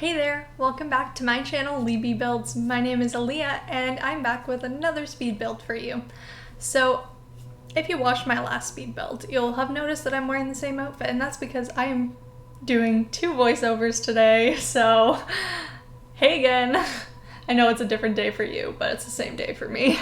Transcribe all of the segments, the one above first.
Hey there, welcome back to my channel, LeeBeeBuilds. My name is Aaliyah and I'm back with another speed build for you. So if you watched my last speed build, you'll have noticed that I'm wearing the same outfit, and that's because I am doing two voiceovers today. So hey again. I know it's a different day for you, but it's the same day for me.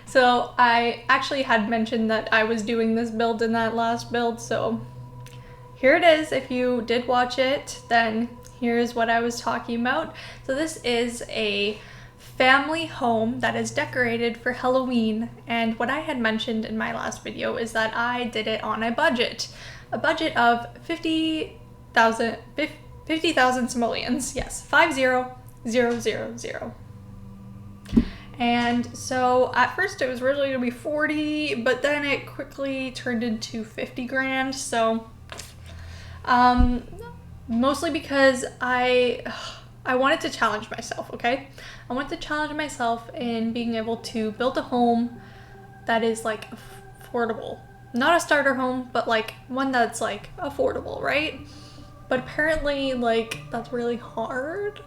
So I actually had mentioned that I was doing this build in that last build, so here it is. If you did watch it, then here's what I was talking about. So this is a family home that is decorated for Halloween, and what I had mentioned in my last video is that I did it on a budget of 50,000 simoleons. Yes, 50,000. And so at first it was originally gonna be 40, but then it quickly turned into 50 grand. So mostly because I wanted to challenge myself, okay? I wanted to challenge myself in being able to build a home that is like affordable. Not a starter home, but like one that's like affordable, right? But apparently like that's really hard.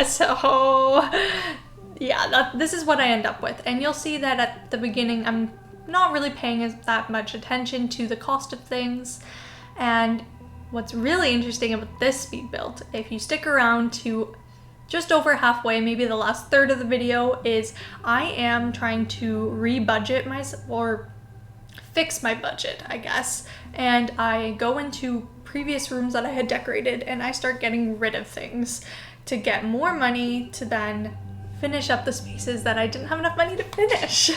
So yeah, this is what I end up with. And you'll see that at the beginning I'm not really paying that much attention to the cost of things. And what's really interesting about this speed build, if you stick around to just over halfway, maybe the last third of the video, is I am trying to re-budget or fix my budget, I guess. And I go into previous rooms that I had decorated and I start getting rid of things to get more money to then finish up the spaces that I didn't have enough money to finish.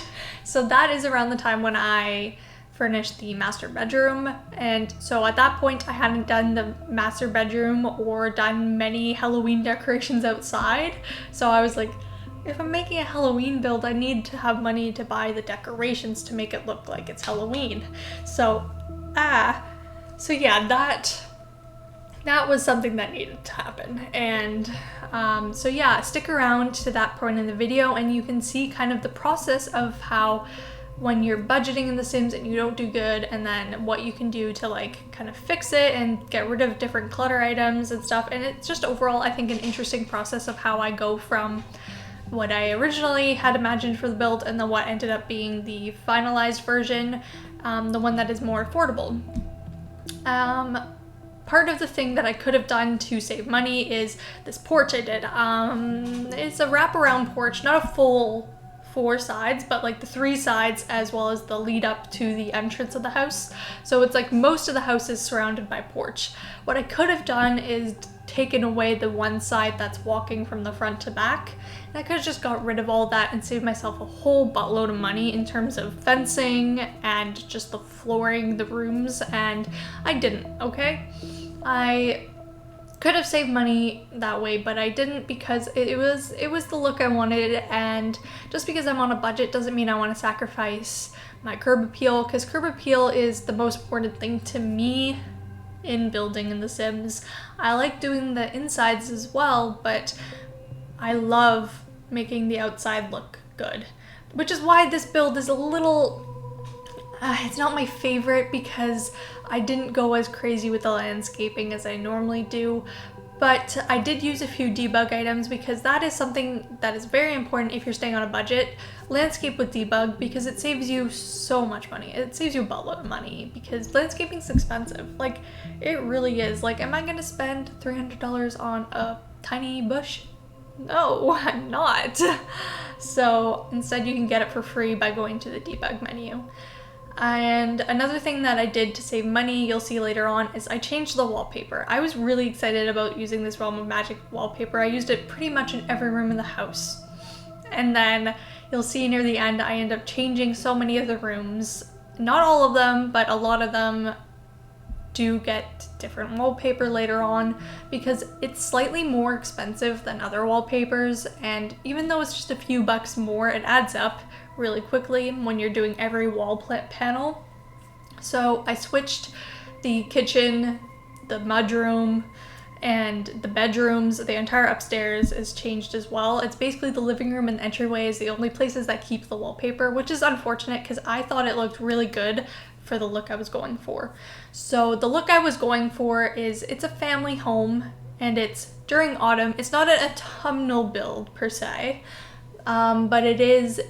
So that is around the time when I furnished the master bedroom, and so at that point I hadn't done the master bedroom or done many Halloween decorations outside. So I was like, if I'm making a Halloween build, I need to have money to buy the decorations to make it look like it's Halloween. So yeah, that was something that needed to happen. And so yeah, stick around to that point in the video and you can see kind of the process of how when you're budgeting in The Sims and you don't do good, and then what you can do to like kind of fix it and get rid of different clutter items and stuff. And it's just overall, I think, an interesting process of how I go from what I originally had imagined for the build and then what ended up being the finalized version, the one that is more affordable. Part of the thing that I could have done to save money is this porch I did. It's a wraparound porch, not a full 4 sides, but like the 3 sides as well as the lead up to the entrance of the house. So it's like most of the house is surrounded by porch. What I could have done is taken away the one side that's walking from the front to back. And I could have just got rid of all that and saved myself a whole buttload of money in terms of fencing and just the flooring, the rooms, and I didn't, okay? I could have saved money that way, but I didn't because it was the look I wanted, and just because I'm on a budget doesn't mean I want to sacrifice my curb appeal, because curb appeal is the most important thing to me in building in The Sims. I like doing the insides as well, but I love making the outside look good, which is why this build is a little it's not my favorite because I didn't go as crazy with the landscaping as I normally do, but I did use a few debug items because that is something that is very important if you're staying on a budget. Landscape with debug, because it saves you so much money. It saves you a buttload of money because landscaping's expensive. Like, it really is. Like, am I gonna spend $300 on a tiny bush? No, I'm not. So instead you can get it for free by going to the debug menu. And another thing that I did to save money, you'll see later on, is I changed the wallpaper. I was really excited about using this Realm of Magic wallpaper. I used it pretty much in every room in the house. And then you'll see near the end, I end up changing so many of the rooms. Not all of them, but a lot of them do get different wallpaper later on because it's slightly more expensive than other wallpapers, and even though it's just a few bucks more, it adds up really quickly when you're doing every wall panel. So I switched the kitchen, the mudroom, and the bedrooms. The entire upstairs is changed as well. It's basically the living room and entryway is the only places that keep the wallpaper, which is unfortunate because I thought it looked really good for the look I was going for. So the look I was going for is, it's a family home and it's during autumn. It's not an autumnal build per se, but it is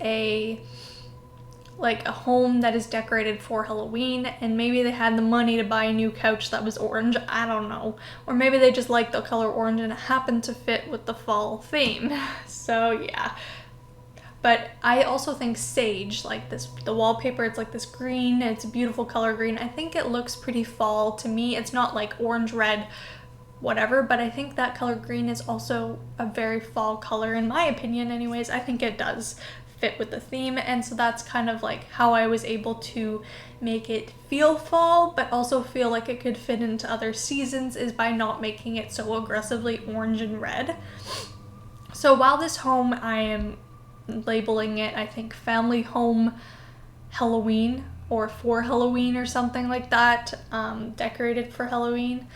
like a home that is decorated for Halloween, and maybe they had the money to buy a new couch that was orange, I don't know. Or maybe they just like the color orange and it happened to fit with the fall theme. So yeah. But I also think sage, like this, the wallpaper, it's like this green, it's a beautiful color green. I think it looks pretty fall to me. It's not like orange, red, whatever, but I think that color green is also a very fall color in my opinion anyways. I think it does fit with the theme, and so that's kind of like how I was able to make it feel fall but also feel like it could fit into other seasons, is by not making it so aggressively orange and red. So while this home, I am labeling it, I think, family home Halloween or for Halloween or something like that, decorated for Halloween.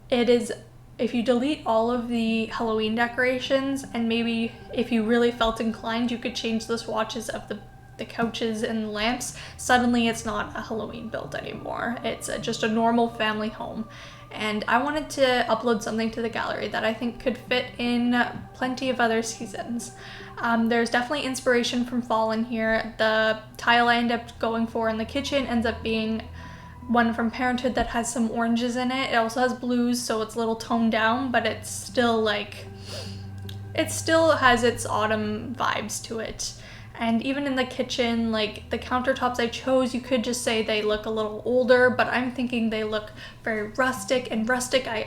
It is, if you delete all of the Halloween decorations, and maybe if you really felt inclined, you could change the swatches of the couches and lamps, suddenly it's not a Halloween build anymore. It's just a normal family home. And I wanted to upload something to the gallery that I think could fit in plenty of other seasons. There's definitely inspiration from fall in here. The tile I end up going for in the kitchen ends up being one from Parenthood that has some oranges in it. It also has blues, so it's a little toned down, but it's still like, it still has its autumn vibes to it. And even in the kitchen, like the countertops I chose, you could just say they look a little older, but I'm thinking they look very rustic, and rustic I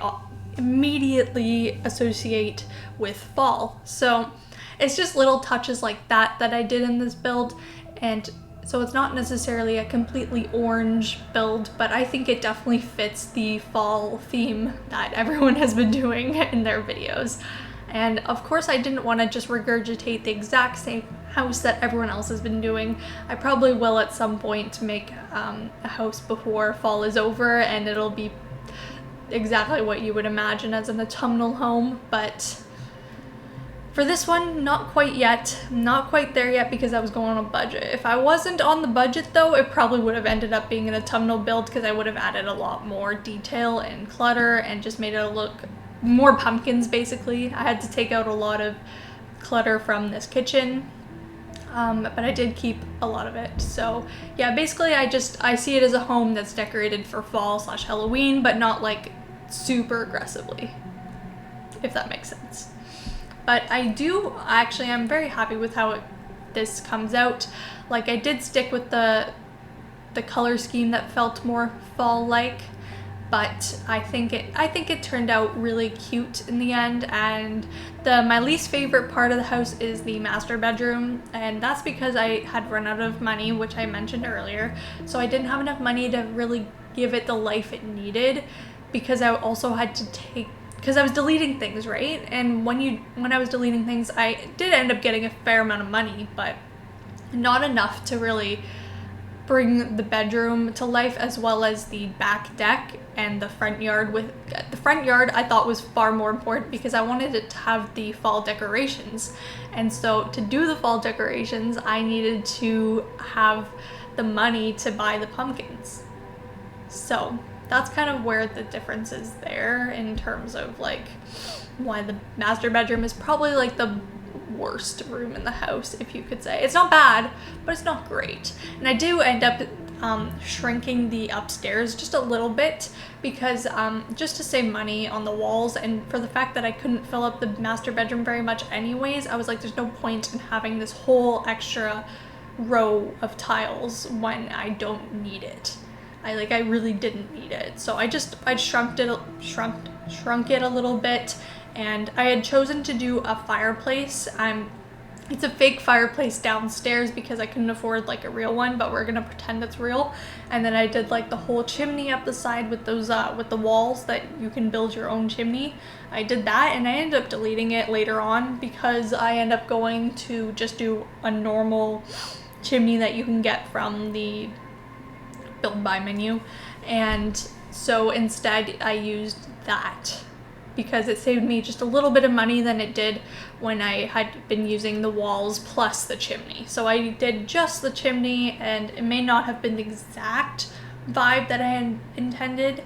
immediately associate with fall. So it's just little touches like that that I did in this build, and so it's not necessarily a completely orange build, but I think it definitely fits the fall theme that everyone has been doing in their videos. And of course I didn't want to just regurgitate the exact same house that everyone else has been doing. I probably will at some point make a house before fall is over, and it'll be exactly what you would imagine as an autumnal home, but for this one, not quite yet. Not quite there yet because I was going on a budget. If I wasn't on the budget though, it probably would have ended up being an autumnal build because I would have added a lot more detail and clutter and just made it look more pumpkins basically. I had to take out a lot of clutter from this kitchen, but I did keep a lot of it. So yeah, basically I see it as a home that's decorated for fall / Halloween, but not like super aggressively, if that makes sense. But I'm very happy with how this comes out. Like I did stick with the color scheme that felt more fall-like, but I think it turned out really cute in the end. And my least favorite part of the house is the master bedroom, and that's because I had run out of money, which I mentioned earlier. So I didn't have enough money to really give it the life it needed, because I also had to because I was deleting things, right? And when I was deleting things, I did end up getting a fair amount of money, but not enough to really bring the bedroom to life, as well as the back deck and the front yard. With the front yard, I thought was far more important because I wanted it to have the fall decorations. And so to do the fall decorations, I needed to have the money to buy the pumpkins. So that's kind of where the difference is there, in terms of like why the master bedroom is probably like the worst room in the house, if you could say. It's not bad, but it's not great. And I do end up shrinking the upstairs just a little bit because just to save money on the walls, and for the fact that I couldn't fill up the master bedroom very much anyways, I was like, there's no point in having this whole extra row of tiles when I don't need it. I really didn't need it. So I shrunk it a little bit, and I had chosen to do a fireplace. It's a fake fireplace downstairs because I couldn't afford like a real one, but we're gonna pretend it's real. And then I did like the whole chimney up the side with those with the walls that you can build your own chimney. I did that, and I ended up deleting it later on because I end up going to just do a normal chimney that you can get from the build by menu. And so instead I used that because it saved me just a little bit of money than it did when I had been using the walls plus the chimney. So I did just the chimney, and it may not have been the exact vibe that I had intended.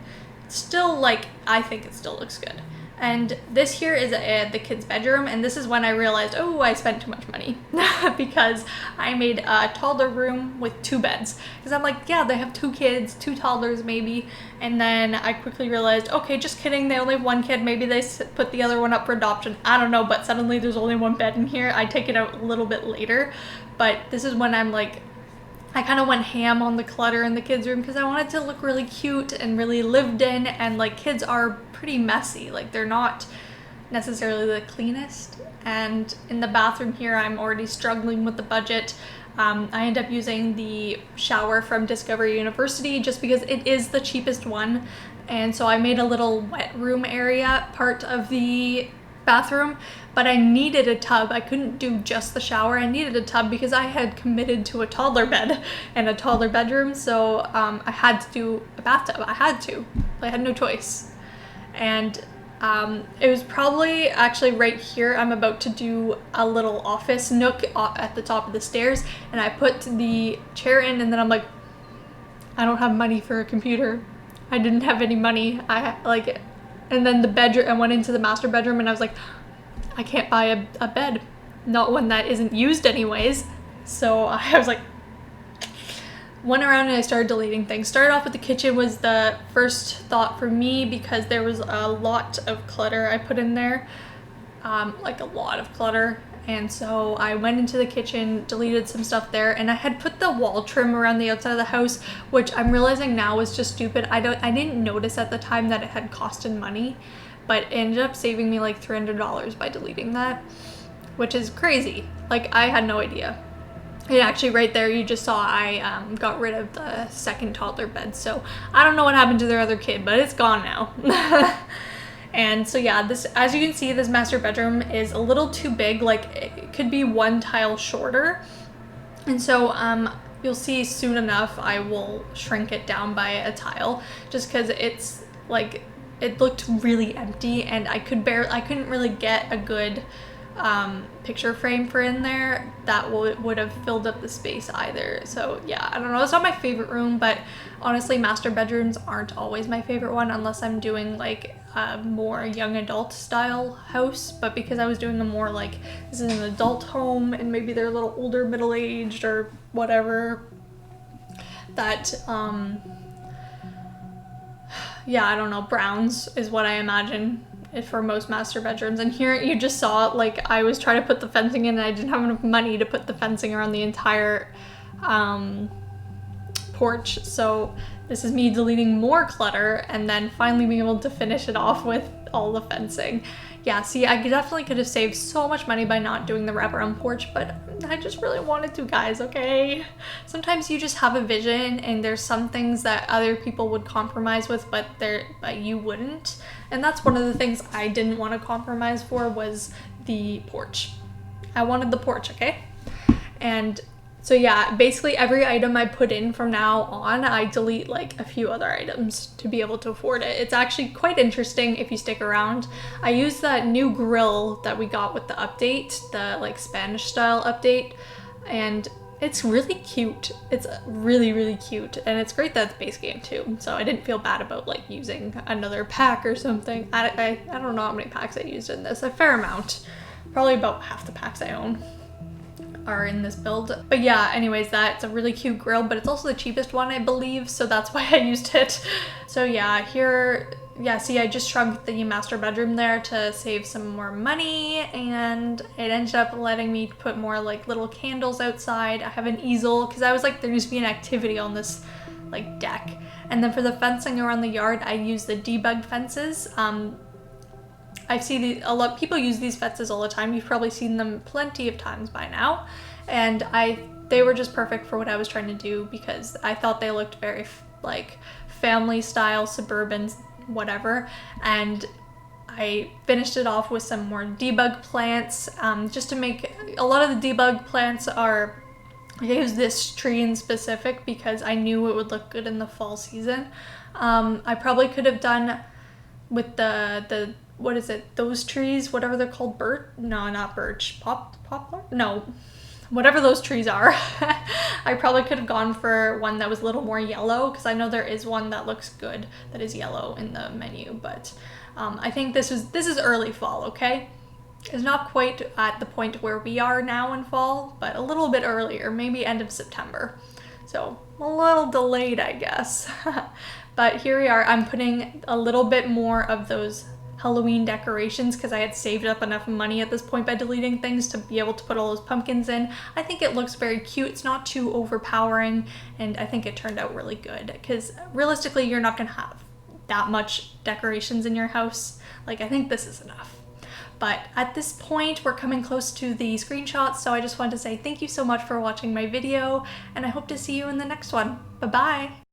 Still, like, I think it still looks good. And this here is the kids' bedroom, and this is when I realized, oh, I spent too much money because I made a toddler room with 2 beds. Because I'm like, yeah, they have 2 kids, 2 toddlers maybe. And then I quickly realized, okay, just kidding, they only have 1 kid. Maybe they put the other one up for adoption. I don't know, but suddenly there's only 1 bed in here. I take it out a little bit later. But this is when I'm like, I kind of went ham on the clutter in the kids' room because I wanted to look really cute and really lived in, and like kids are pretty messy. Like they're not necessarily the cleanest. And in the bathroom here, I'm already struggling with the budget. I end up using the shower from Discovery University just because it is the cheapest one. And so I made a little wet room area part of the bathroom, but I needed a tub. I couldn't do just the shower. I needed a tub because I had committed to a toddler bed and a toddler bedroom, so I had to do a bathtub. I had no choice. And it was probably actually right here. I'm about to do a little office nook at the top of the stairs, and I put the chair in, and then I'm like, I don't have money for a computer. I didn't have any money. And then the bedroom, I went into the master bedroom and I was like, I can't buy a bed. Not one that isn't used anyways. So I was like, went around and I started deleting things. Started off with the kitchen was the first thought for me because there was a lot of clutter I put in there. Like a lot of clutter. And so I went into the kitchen, deleted some stuff there, and I had put the wall trim around the outside of the house, which I'm realizing now was just stupid. I didn't notice at the time that it had costed money, but it ended up saving me like $300 by deleting that, which is crazy. Like I had no idea. And actually right there you just saw I got rid of the second toddler bed, so I don't know what happened to their other kid, but it's gone now. And so yeah, this, as you can see, this master bedroom is a little too big. Like it could be 1 tile shorter. And so you'll see soon enough I will shrink it down by a tile just because it's like, it looked really empty and I couldn't really get a good picture frame for in there that would have filled up the space either. So yeah, I don't know, it's not my favorite room, but honestly master bedrooms aren't always my favorite one unless I'm doing like a more young adult style house. But because I was doing a more like, this is an adult home and maybe they're a little older, middle-aged or whatever, that yeah, I don't know, browns is what I imagine for most master bedrooms. And here you just saw, like, I was trying to put the fencing in and I didn't have enough money to put the fencing around the entire porch. So this is me deleting more clutter and then finally being able to finish it off with all the fencing. Yeah, see, I definitely could have saved so much money by not doing the wraparound porch, but I just really wanted to, guys, okay? Sometimes you just have a vision and there's some things that other people would compromise with, but you wouldn't. And that's one of the things I didn't want to compromise for, was the porch. I wanted the porch, okay? And so yeah, basically every item I put in from now on, I delete like a few other items to be able to afford it. It's actually quite interesting if you stick around. I used that new grill that we got with the update, the like Spanish style update, and it's really cute. It's really, really cute. And it's great that it's base game too. So I didn't feel bad about like using another pack or something. I don't know how many packs I used in this, a fair amount. Probably about half the packs I own are in this build. But yeah, anyways, that's a really cute grill, but it's also the cheapest one, I believe, so that's why I used it. So yeah, here, yeah, see, I just shrunk the master bedroom there to save some more money, and it ended up letting me put more like little candles outside. I have an easel because I was like, there needs to be an activity on this like deck. And then for the fencing around the yard, I used the debugged fences. I see a lot of people use these fences all the time. You've probably seen them plenty of times by now. And they were just perfect for what I was trying to do because I thought they looked very like family style, suburban, whatever. And I finished it off with some more debug plants, just to make, a lot of the debug plants are, I used this tree in specific because I knew it would look good in the fall season. I probably could have done with the what is it, those trees, whatever they're called, no, not birch, poplar? No, whatever those trees are. I probably could have gone for one that was a little more yellow because I know there is one that looks good that is yellow in the menu, but I think this is early fall, okay? It's not quite at the point where we are now in fall, but a little bit earlier, maybe end of September. So a little delayed, I guess. But here we are. I'm putting a little bit more of those Halloween decorations because I had saved up enough money at this point by deleting things to be able to put all those pumpkins in. I think it looks very cute. It's not too overpowering, and I think it turned out really good because realistically, you're not gonna have that much decorations in your house. Like, I think this is enough. But at this point, we're coming close to the screenshots, so I just wanted to say thank you so much for watching my video, and I hope to see you in the next one. Bye-bye!